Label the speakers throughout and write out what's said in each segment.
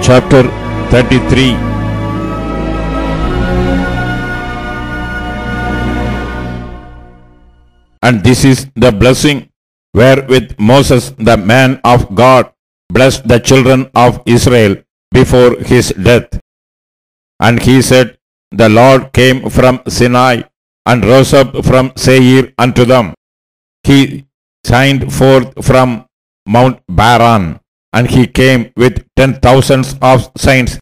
Speaker 1: chapter 33. And this is the blessing wherewith Moses, the man of God, blessed the children of Israel before his death. And he said, The Lord came from Sinai and rose up from Seir unto them. He shined forth from Mount Paran, and he came with 10,000s of saints.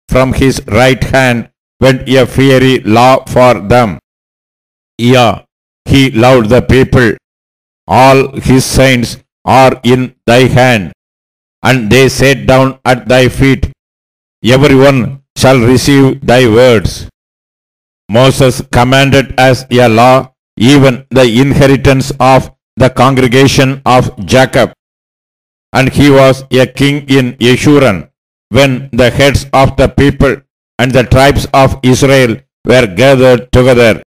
Speaker 1: From his right hand went a fiery law for them. Yeah, he loved the people. All his saints are in thy hand, and they sat down at thy feet. Everyone shall receive thy words. Moses commanded as a law even the inheritance of the congregation of Jacob. And he was a king in Yeshurun, when the heads of the people and the tribes of Israel were gathered together.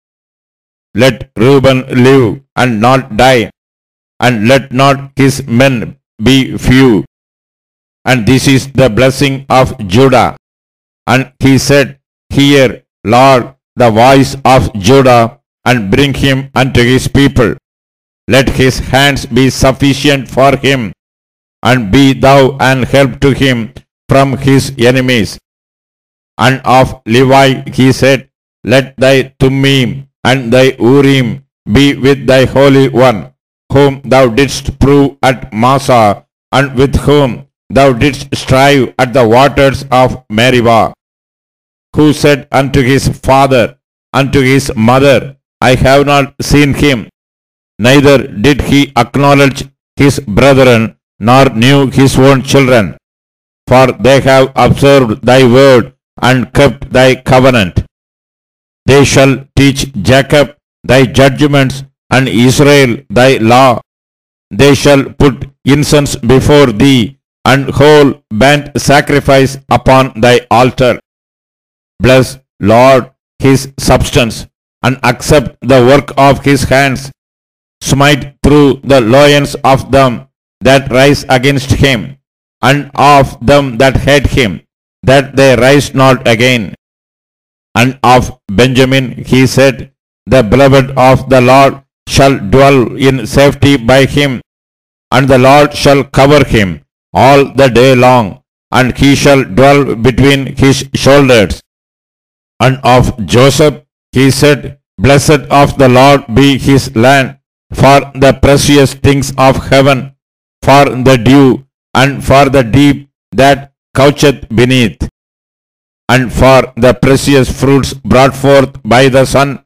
Speaker 1: Let Reuben live and not die, and let not his men be few. And this is the blessing of Judah. And he said, Hear, Lord, the voice of Judah, and bring him unto his people. Let his hands be sufficient for him, and be thou an help to him from his enemies. And of Levi he said, Let thy Thummim and thy Urim be with thy Holy One, whom thou didst prove at Massah, and with whom thou didst strive at the waters of Meribah. Who said unto his father, unto his mother, I have not seen him, neither did he acknowledge his brethren, nor knew his own children. For they have observed thy word, and kept thy covenant. They shall teach Jacob thy judgments, and Israel thy law. They shall put incense before thee, and whole burnt sacrifice upon thy altar. Bless, Lord, his substance, and accept the work of his hands. Smite through the loins of them that rise against him, and of them that hate him, that they rise not again. And of Benjamin he said, The beloved of the Lord shall dwell in safety by him, and the Lord shall cover him all the day long, and he shall dwell between his shoulders. And of Joseph he said, Blessed of the Lord be his land, for the precious things of heaven, for the dew, and for the deep that coucheth beneath, and for the precious fruits brought forth by the sun,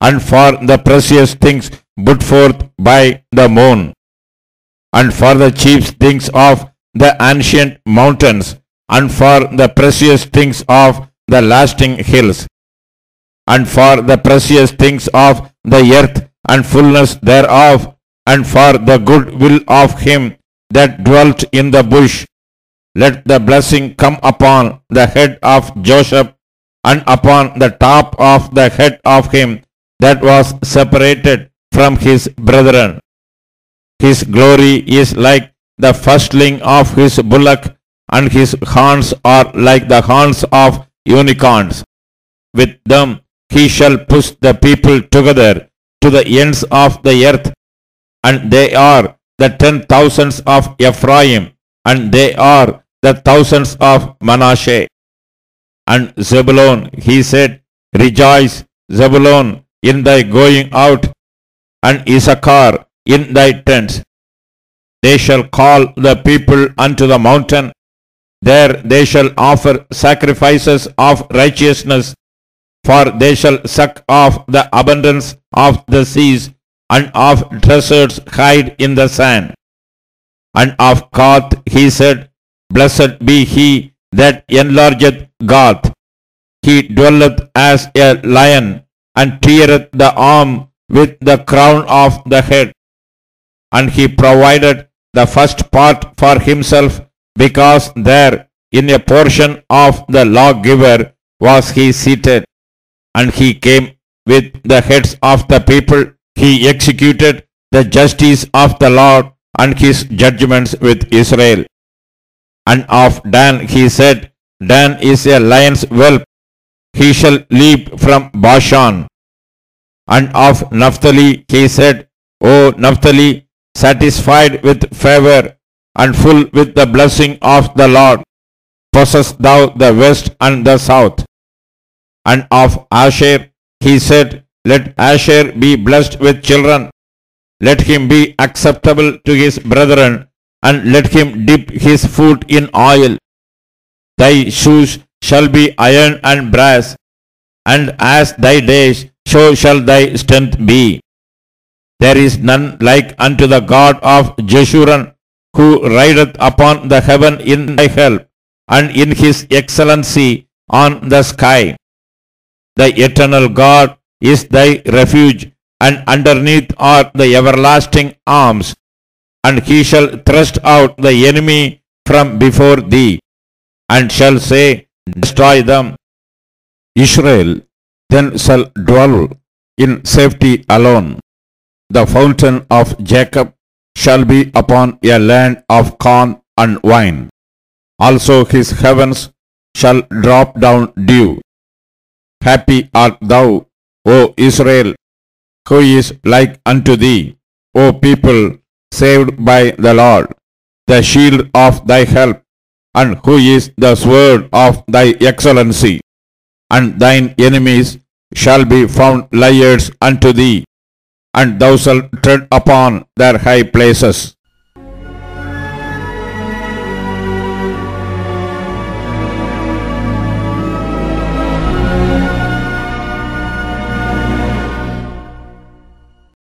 Speaker 1: and for the precious things put forth by the moon, and for the chief things of the ancient mountains, and for the precious things of the lasting hills, and for the precious things of the earth and fullness thereof, and for the good will of him that dwelt in the bush. Let the blessing come upon the head of Joseph, and upon the top of the head of him that was separated from his brethren. His glory is like the firstling of his bullock, and his horns are like the horns of unicorns. With them he shall push the people together to the ends of the earth, and they are the 10,000s of Ephraim, and they are the thousands of Manasseh. And Zebulun he said, Rejoice, Zebulun, in thy going out, and Issachar in thy tents. They shall call the people unto the mountain. There they shall offer sacrifices of righteousness, for they shall suck off the abundance of the seas, and of deserts hide in the sand. And of Gath he said, Blessed be he that enlargeth Gath. He dwelleth as a lion, and teareth the arm with the crown of the head. And he provided the first part for himself, because there in a portion of the lawgiver was he seated. And he came with the heads of the people. He executed the justice of the Lord, and his judgments with Israel. And of Dan he said, Dan is a lion's whelp, he shall leap from Bashan. And of Naphtali he said, O Naphtali, satisfied with favor, and full with the blessing of the Lord, possess thou the west and the south. And of Asher he said, Let Asher be blessed with children, let him be acceptable to his brethren, and let him dip his foot in oil. Thy shoes shall be iron and brass, and as thy days, so shall thy strength be. There is none like unto the God of Jeshurun, who rideth upon the heaven in thy help, and in his excellency on the sky. The eternal God is thy refuge, and underneath are the everlasting arms, and he shall thrust out the enemy from before thee, and shall say, Destroy them. Israel then shall dwell in safety alone. The fountain of Jacob shall be upon a land of corn and wine. Also his heavens shall drop down dew. Happy art thou, O Israel, who is like unto thee, O people saved by the Lord, the shield of thy help, and who is the sword of thy excellency. And thine enemies shall be found liars unto thee, and thou shalt tread upon their high places.